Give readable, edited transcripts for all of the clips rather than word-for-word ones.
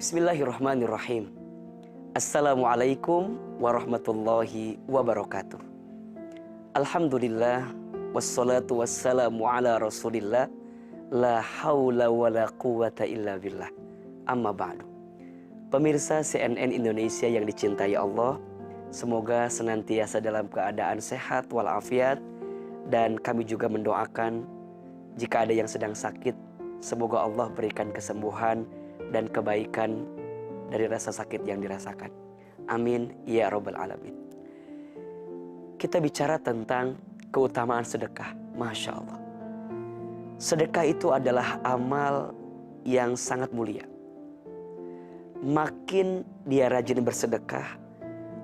Bismillahirrahmanirrahim. Assalamualaikum warahmatullahi wabarakatuh. Alhamdulillah, wassalatu wassalamu ala rasulillah, la hawla wa la quwata illa billah. Amma ba'du. Pemirsa CNN Indonesia yang dicintai Allah, semoga senantiasa dalam keadaan sehat walafiat, dan kami juga mendoakan jika ada yang sedang sakit, semoga Allah berikan kesembuhan dan kebaikan dari rasa sakit yang dirasakan. Amin ya rabbal alamin. Kita bicara tentang keutamaan sedekah. Masya Allah. Sedekah itu adalah amal yang sangat mulia. Makin dia rajin bersedekah,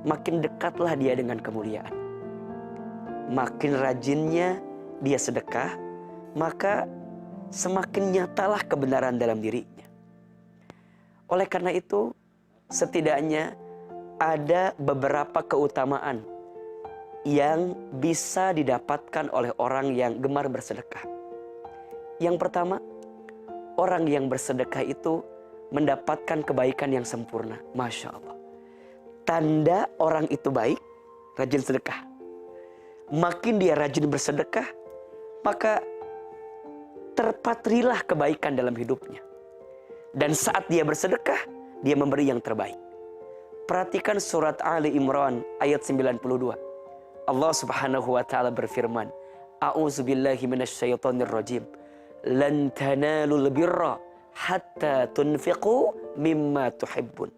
makin dekatlah dia dengan kemuliaan. Makin rajinnya dia sedekah, maka semakin nyatalah kebenaran dalam dirinya. Oleh karena itu, setidaknya ada beberapa keutamaan yang bisa didapatkan oleh orang yang gemar bersedekah. Yang pertama, orang yang bersedekah itu mendapatkan kebaikan yang sempurna. Masya Allah. Tanda orang itu baik, rajin sedekah. Makin dia rajin bersedekah, maka terpatrilah kebaikan dalam hidupnya. Dan saat dia bersedekah, dia memberi yang terbaik. Perhatikan surat Ali Imran ayat 92. Allah Subhanahu wa taala berfirman, A'udzubillahi minasyaitonir rajim. Lan tanalul birra hatta tunfiqu mimma tuhibbun.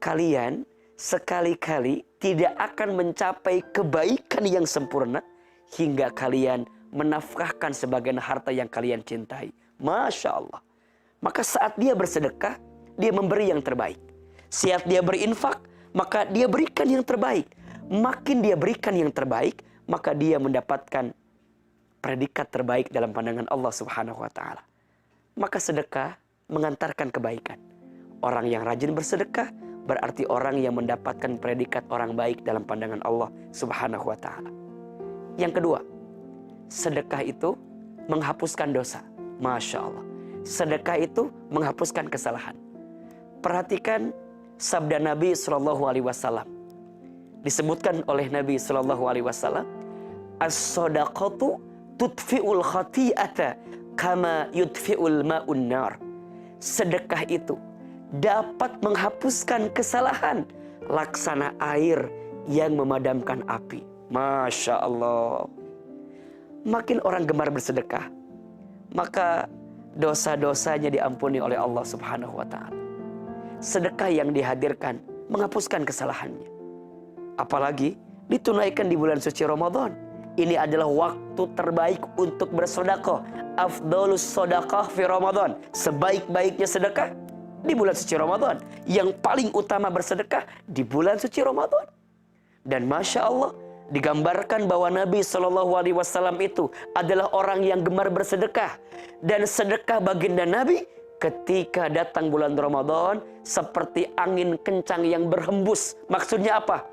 Kalian sekali-kali tidak akan mencapai kebaikan yang sempurna hingga kalian menafkahkan sebagian harta yang kalian cintai. Masya Allah. Maka saat dia bersedekah, dia memberi yang terbaik. Saat dia berinfak, maka dia berikan yang terbaik. Makin dia berikan yang terbaik, maka dia mendapatkan predikat terbaik dalam pandangan Allah Subhanahu wa taala. Maka sedekah mengantarkan kebaikan. Orang yang rajin bersedekah berarti orang yang mendapatkan predikat orang baik dalam pandangan Allah Subhanahu wa taala. Yang kedua, sedekah itu menghapuskan dosa. Masya Allah. Sedekah itu menghapuskan kesalahan. Perhatikan sabda Nabi SAW. Disebutkan oleh Nabi SAW, as-sadaqatu tudfi'ul khati'ata kama yudfi'ul ma'un nar. Sedekah itu dapat menghapuskan kesalahan laksana air yang memadamkan api. Masya Allah. Makin orang gemar bersedekah, maka dosa-dosanya diampuni oleh Allah Subhanahu wa ta'ala. Sedekah yang dihadirkan menghapuskan kesalahannya. Apalagi ditunaikan di bulan suci Ramadan. Ini adalah waktu terbaik untuk bersedekah. Afdhalus shadaqah fi Ramadan. Sebaik-baiknya sedekah di bulan suci Ramadan. Yang paling utama bersedekah di bulan suci Ramadan. Dan Masya Allah, digambarkan bahwa Nabi SAW itu adalah orang yang gemar bersedekah. Dan sedekah baginda Nabi ketika datang bulan Ramadan seperti angin kencang yang berhembus. Maksudnya apa?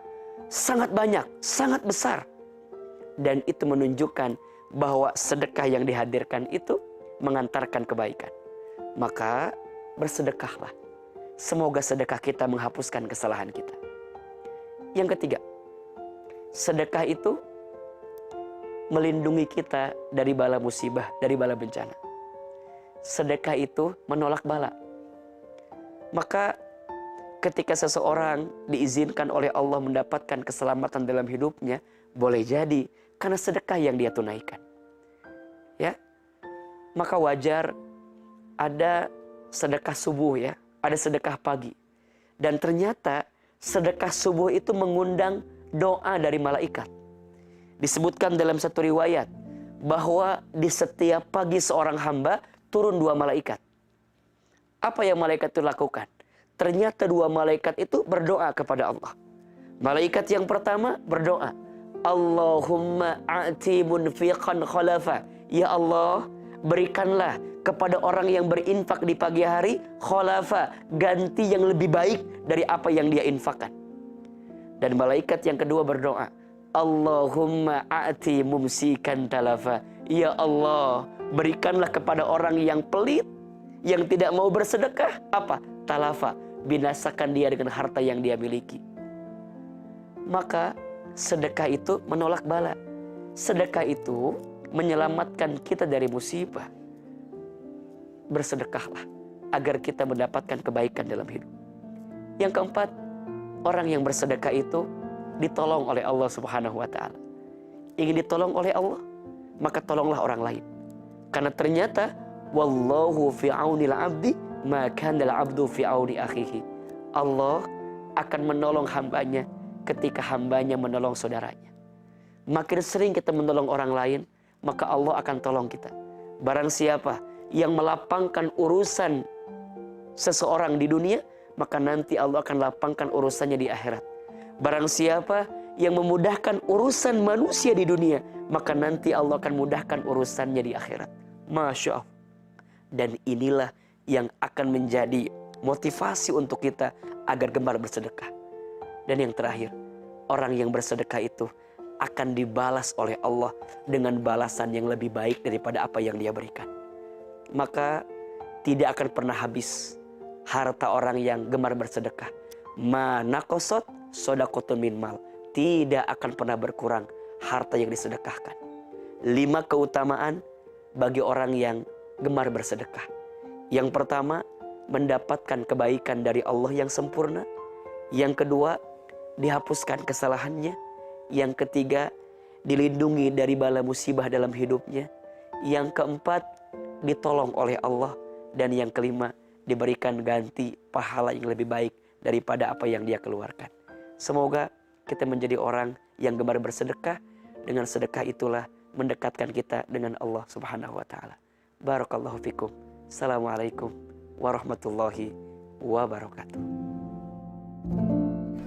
Sangat banyak, sangat besar. Dan itu menunjukkan bahwa sedekah yang dihadirkan itu mengantarkan kebaikan. Maka bersedekahlah. Semoga sedekah kita menghapuskan kesalahan kita. Yang ketiga, sedekah itu melindungi kita dari bala musibah, dari bala bencana. Sedekah itu menolak bala. Maka ketika seseorang diizinkan oleh Allah mendapatkan keselamatan dalam hidupnya, boleh jadi karena sedekah yang dia tunaikan. Ya. Maka wajar ada sedekah subuh ya, ada sedekah pagi. Dan ternyata sedekah subuh itu mengundang doa dari malaikat. Disebutkan dalam satu riwayat bahwa di setiap pagi seorang hamba turun 2 malaikat. Apa yang malaikat itu lakukan? Ternyata 2 malaikat itu berdoa kepada Allah. Malaikat yang pertama berdoa, Allahumma a'ti munfiqan khalafa. Ya Allah, berikanlah kepada orang yang berinfak di pagi hari khalafa, ganti yang lebih baik dari apa yang dia infakkan. Dan malaikat yang kedua berdoa, Allahumma a'ti mumsikan talafa. Ya Allah, berikanlah kepada orang yang pelit, yang tidak mau bersedekah, apa? talafa, binasakan dia dengan harta yang dia miliki. Maka sedekah itu menolak bala. Sedekah itu menyelamatkan kita dari musibah. Bersedekahlah agar kita mendapatkan kebaikan dalam hidup. Yang keempat, orang yang bersedekah itu ditolong oleh Allah Subhanahu wa taala. Ingin ditolong oleh Allah, maka tolonglah orang lain. Karena ternyata wallahu fi aunil 'abdi ma kana al-'abdu fi auni akhihi. Allah akan menolong hambanya ketika hambanya menolong saudaranya. Makin sering kita menolong orang lain, maka Allah akan tolong kita. Barang siapa yang melapangkan urusan seseorang di dunia, maka nanti Allah akan lapangkan urusannya di akhirat. Barang siapa yang memudahkan urusan manusia di dunia, maka nanti Allah akan mudahkan urusannya di akhirat. Masya Allah. Dan inilah yang akan menjadi motivasi untuk kita agar gemar bersedekah. Dan yang terakhir, orang yang bersedekah itu akan dibalas oleh Allah dengan balasan yang lebih baik daripada apa yang dia berikan. Maka tidak akan pernah habis harta orang yang gemar bersedekah. Ma naqasat shadaqatun min mal. Tidak akan pernah berkurang harta yang disedekahkan. 5 keutamaan bagi orang yang gemar bersedekah. Yang pertama, mendapatkan kebaikan dari Allah yang sempurna. Yang kedua, dihapuskan kesalahannya. Yang ketiga, dilindungi dari bala musibah dalam hidupnya. Yang keempat, ditolong oleh Allah. Dan yang kelima, diberikan ganti pahala yang lebih baik daripada apa yang dia keluarkan. Semoga kita menjadi orang yang gemar bersedekah. Dengan sedekah itulah mendekatkan kita dengan Allah Subhanahu wa taala. Barakallahu fikum. Assalamualaikum warahmatullahi wabarakatuh.